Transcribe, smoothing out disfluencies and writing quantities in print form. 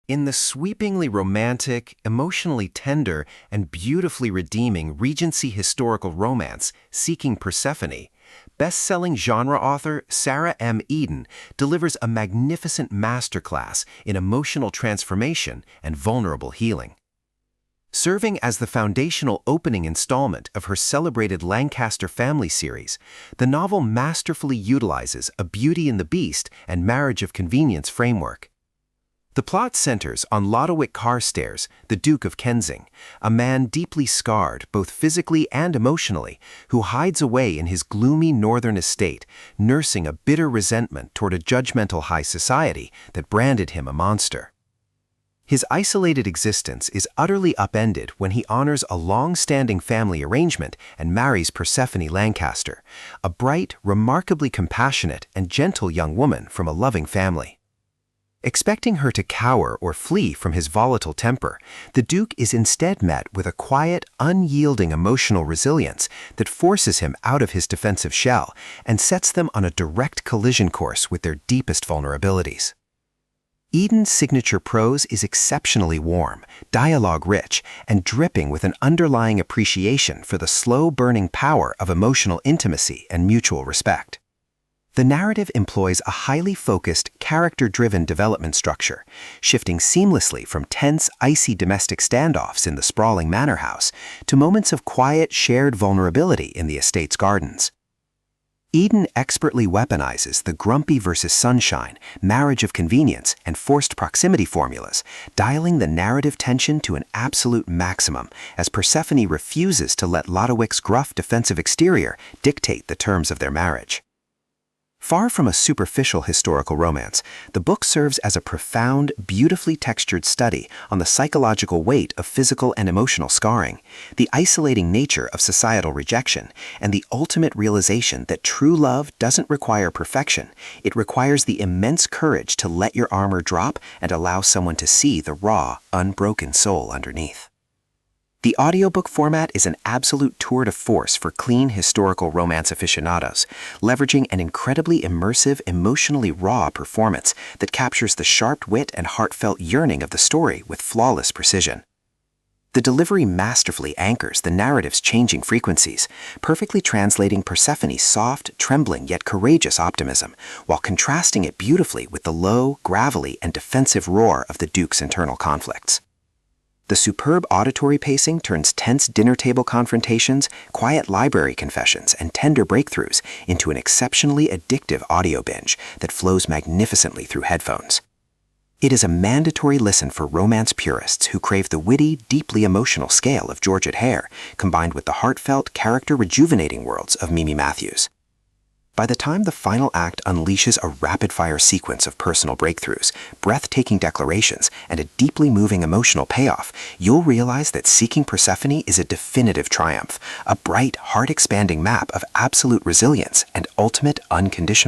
In the sweepingly romantic, emotionally tender, and beautifully redeeming Regency historical romance Seeking Persephone, best-selling genre author Sarah M. Eden delivers a magnificent masterclass in emotional transformation and vulnerable healing. Serving as the foundational opening installment of her celebrated Lancaster family series, the novel masterfully utilizes a Beauty and the Beast and marriage of convenience framework. The plot centers on Lodowick Carstairs, the Duke of Kensing, a man deeply scarred both physically and emotionally, who hides away in his gloomy northern estate, nursing a bitter resentment toward a judgmental high society that branded him a monster. His isolated existence is utterly upended when he honors a long-standing family arrangement and marries Persephone Lancaster, a bright, remarkably compassionate, and gentle young woman from a loving family. Expecting her to cower or flee from his volatile temper, the Duke is instead met with a quiet, unyielding emotional resilience that forces him out of his defensive shell and sets them on a direct collision course with their deepest vulnerabilities. Eden's signature prose is exceptionally warm, dialogue-rich, and dripping with an underlying appreciation for the slow-burning power of emotional intimacy and mutual respect. The narrative employs a highly focused, character-driven development structure, shifting seamlessly from tense, icy domestic standoffs in the sprawling manor house to moments of quiet, shared vulnerability in the estate's gardens. Eden expertly weaponizes the grumpy versus sunshine, marriage of convenience, and forced proximity formulas, dialing the narrative tension to an absolute maximum as Persephone refuses to let Lodowick's gruff defensive exterior dictate the terms of their marriage. Far from a superficial historical romance, the book serves as a profound, beautifully textured study on the psychological weight of physical and emotional scarring, the isolating nature of societal rejection, and the ultimate realization that true love doesn't require perfection. It requires the immense courage to let your armor drop and allow someone to see the raw, unbroken soul underneath. The audiobook format is an absolute tour de force for clean historical romance aficionados, leveraging an incredibly immersive, emotionally raw performance that captures the sharp wit and heartfelt yearning of the story with flawless precision. The delivery masterfully anchors the narrative's changing frequencies, perfectly translating Persephone's soft, trembling yet courageous optimism, while contrasting it beautifully with the low, gravelly, and defensive roar of the Duke's internal conflicts. The superb auditory pacing turns tense dinner table confrontations, quiet library confessions, and tender breakthroughs into an exceptionally addictive audio binge that flows magnificently through headphones. It is a mandatory listen for romance purists who crave the witty, deeply emotional scale of Georgette Hare, combined with the heartfelt, character-rejuvenating worlds of Mimi Matthews. By the time the final act unleashes a rapid-fire sequence of personal breakthroughs, breathtaking declarations, and a deeply moving emotional payoff, you'll realize that Seeking Persephone is a definitive triumph, a bright, heart-expanding map of absolute resilience and ultimate unconditional